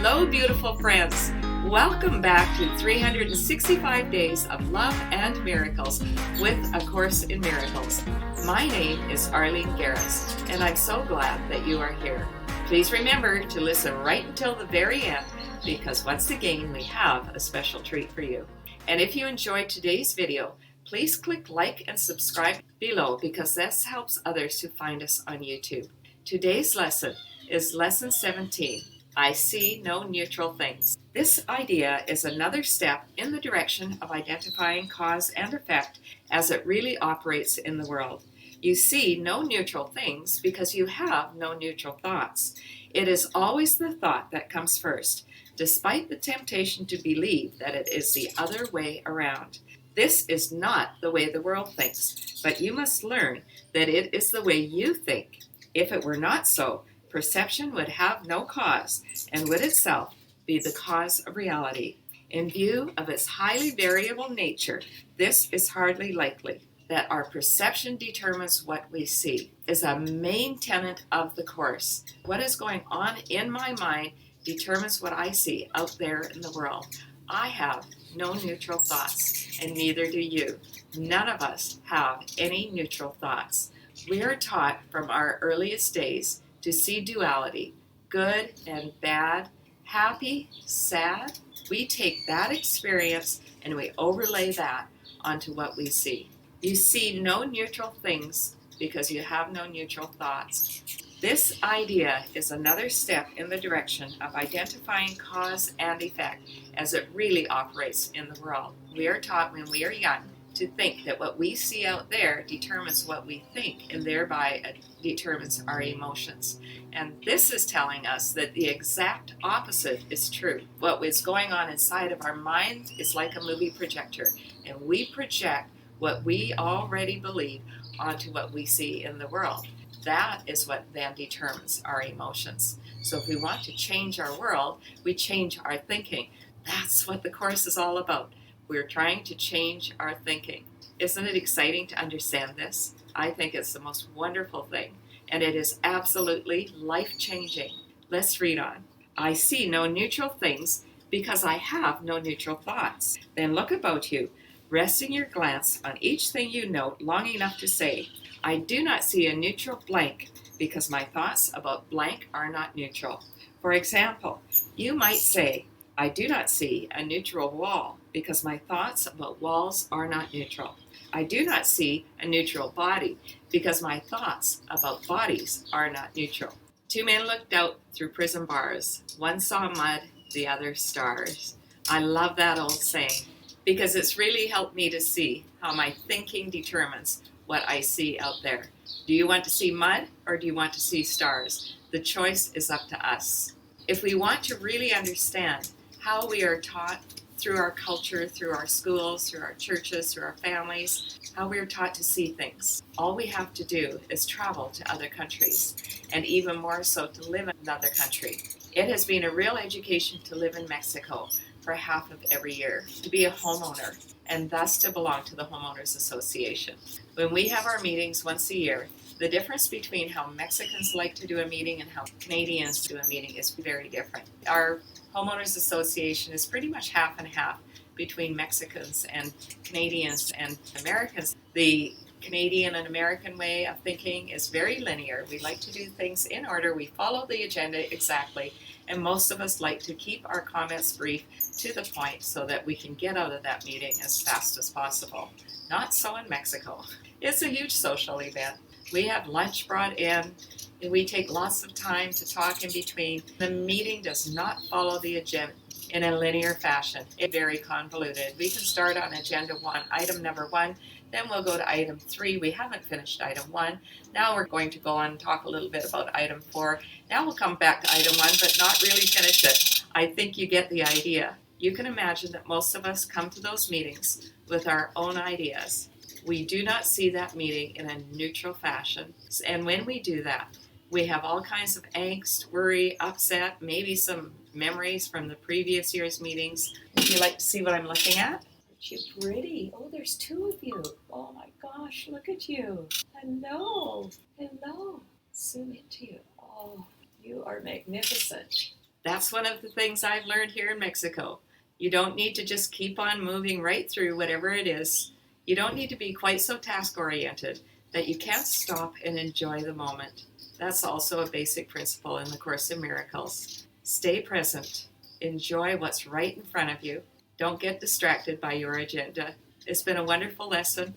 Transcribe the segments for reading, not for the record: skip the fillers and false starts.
Hello, beautiful friends. Welcome back to 365 Days of Love and Miracles with A Course in Miracles. My name is Arlene Geres, and I'm so glad that you are here. Please remember to listen right until the very end, because once again, we have a special treat for you. And if you enjoyed today's video, please click like and subscribe below, because this helps others to find us on YouTube. Today's lesson is Lesson 17. I see no neutral things. This idea is another step in the direction of identifying cause and effect as it really operates in the world. You see no neutral things because you have no neutral thoughts. It is always the thought that comes first, despite the temptation to believe that it is the other way around. This is not the way the world thinks, but you must learn that it is the way you think. If it were not so, perception would have no cause and would itself be the cause of reality. In view of its highly variable nature, this is hardly likely. That our perception determines what we see is a main tenet of the Course. What is going on in my mind determines what I see out there in the world. I have no neutral thoughts, and neither do you. None of us have any neutral thoughts. We are taught from our earliest days to see duality, good and bad, happy, sad. We take that experience and we overlay that onto what we see. You see no neutral things because you have no neutral thoughts. This idea is another step in the direction of identifying cause and effect as it really operates in the world. We are taught when we are young to think that what we see out there determines what we think, and thereby it determines our emotions. And this is telling us that the exact opposite is true. What is going on inside of our mind is like a movie projector, and we project what we already believe onto what we see in the world. That is what then determines our emotions. So if we want to change our world, we change our thinking. That's what the Course is all about. We're trying to change our thinking. Isn't it exciting to understand this? I think it's the most wonderful thing, and it is absolutely life-changing. Let's read on. I see no neutral things because I have no neutral thoughts. Then look about you, resting your glance on each thing you note long enough to say, I do not see a neutral blank because my thoughts about blank are not neutral. For example, you might say, I do not see a neutral wall because my thoughts about walls are not neutral. I do not see a neutral body because my thoughts about bodies are not neutral. Two men looked out through prison bars. One saw mud, the other stars. I love that old saying because it's really helped me to see how my thinking determines what I see out there. Do you want to see mud or do you want to see stars? The choice is up to us. If we want to really understand how we are taught through our culture, through our schools, through our churches, through our families, how we are taught to see things, all we have to do is travel to other countries, and even more so to live in another country. It has been a real education to live in Mexico for half of every year, to be a homeowner, and thus to belong to the Homeowners Association. When we have our meetings once a year, the difference between how Mexicans like to do a meeting and how Canadians do a meeting is very different. Our Homeowners Association is pretty much half and half between Mexicans and Canadians and Americans. The Canadian and American way of thinking is very linear. We like to do things in order. We follow the agenda exactly. And most of us like to keep our comments brief to the point so that we can get out of that meeting as fast as possible. Not so in Mexico. It's a huge social event. We have lunch brought in, and we take lots of time to talk in between. The meeting does not follow the agenda in a linear fashion. It's very convoluted. We can start on agenda 1, item number 1, then we'll go to item 3. We haven't finished item 1. Now we're going to go on and talk a little bit about item 4. Now we'll come back to item 1, but not really finish it. I think you get the idea. You can imagine that most of us come to those meetings with our own ideas. We do not see that meeting in a neutral fashion. And when we do that, we have all kinds of angst, worry, upset, maybe some memories from the previous year's meetings. Would you like to see what I'm looking at? Aren't you pretty? Oh, there's 2 of you. Oh my gosh, look at you. Hello. Hello. Zoom into you. Oh, you are magnificent. That's one of the things I've learned here in Mexico. You don't need to just keep on moving right through whatever it is. You don't need to be quite so task-oriented that you can't stop and enjoy the moment. That's also a basic principle in the Course in Miracles. Stay present. Enjoy what's right in front of you. Don't get distracted by your agenda. It's been a wonderful lesson.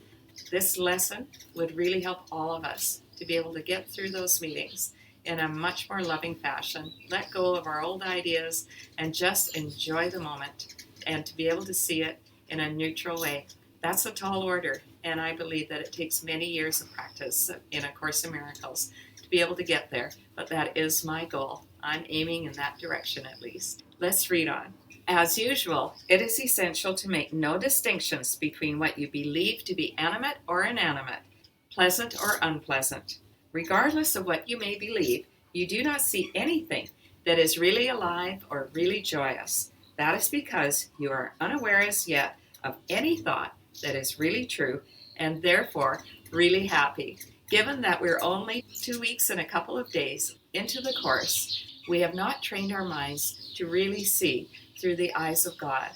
This lesson would really help all of us to be able to get through those meetings in a much more loving fashion, let go of our old ideas, and just enjoy the moment, and to be able to see it in a neutral way. That's a tall order, and I believe that it takes many years of practice in A Course in Miracles to be able to get there, but that is my goal. I'm aiming in that direction at least. Let's read on. As usual, it is essential to make no distinctions between what you believe to be animate or inanimate, pleasant or unpleasant. Regardless of what you may believe, you do not see anything that is really alive or really joyous. That is because you are unaware as yet of any thought that is really true and therefore really happy. Given that we're only 2 weeks and a couple of days into the course, we have not trained our minds to really see through the eyes of God.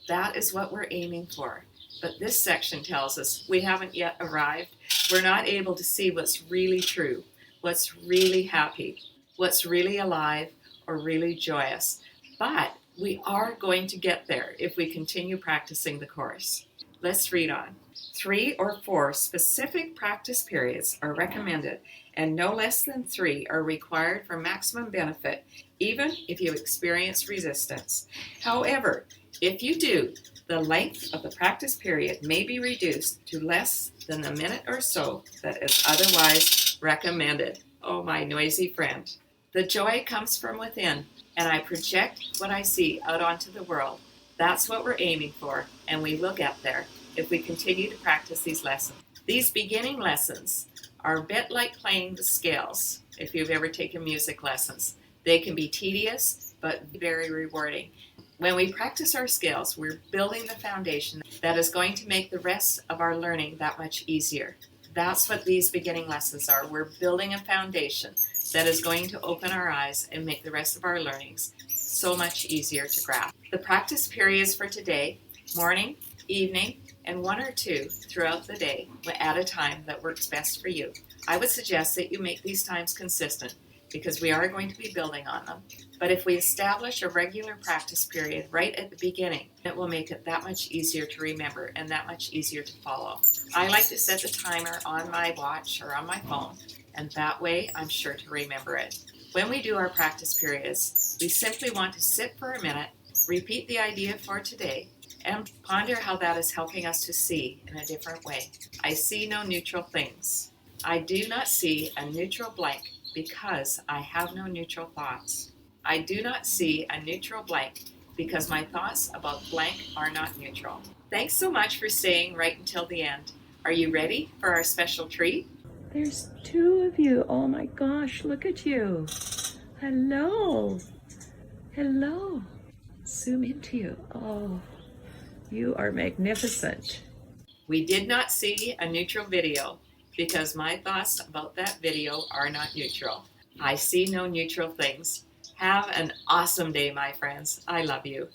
That is what we're aiming for. But this section tells us we haven't yet arrived. We're not able to see what's really true, what's really happy, what's really alive or really joyous. But we are going to get there if we continue practicing the course. Let's read on. 3 or 4 specific practice periods are recommended, and no less than 3 are required for maximum benefit, even if you experience resistance. However, if you do, the length of the practice period may be reduced to less than the minute or so that is otherwise recommended. Oh, my noisy friend. The joy comes from within, and I project what I see out onto the world. That's what we're aiming for, and we will get there if we continue to practice these lessons. These beginning lessons are a bit like playing the scales, if you've ever taken music lessons. They can be tedious, but very rewarding. When we practice our scales, we're building the foundation that is going to make the rest of our learning that much easier. That's what these beginning lessons are. We're building a foundation that is going to open our eyes and make the rest of our learnings so much easier to grasp. The practice periods for today, morning, evening, and 1 or 2 throughout the day at a time that works best for you. I would suggest that you make these times consistent because we are going to be building on them. But if we establish a regular practice period right at the beginning, it will make it that much easier to remember and that much easier to follow. I like to set the timer on my watch or on my phone, and that way I'm sure to remember it. When we do our practice periods, we simply want to sit for a minute, repeat the idea for today, and ponder how that is helping us to see in a different way. I see no neutral things. I do not see a neutral blank because I have no neutral thoughts. I do not see a neutral blank because my thoughts about blank are not neutral. Thanks so much for staying right until the end. Are you ready for our special treat? There's 2 of you. Oh my gosh, look at you. Hello. Hello. Zoom into you. Oh, you are magnificent. We did not see a neutral video because my thoughts about that video are not neutral. I see no neutral things. Have an awesome day, my friends. I love you.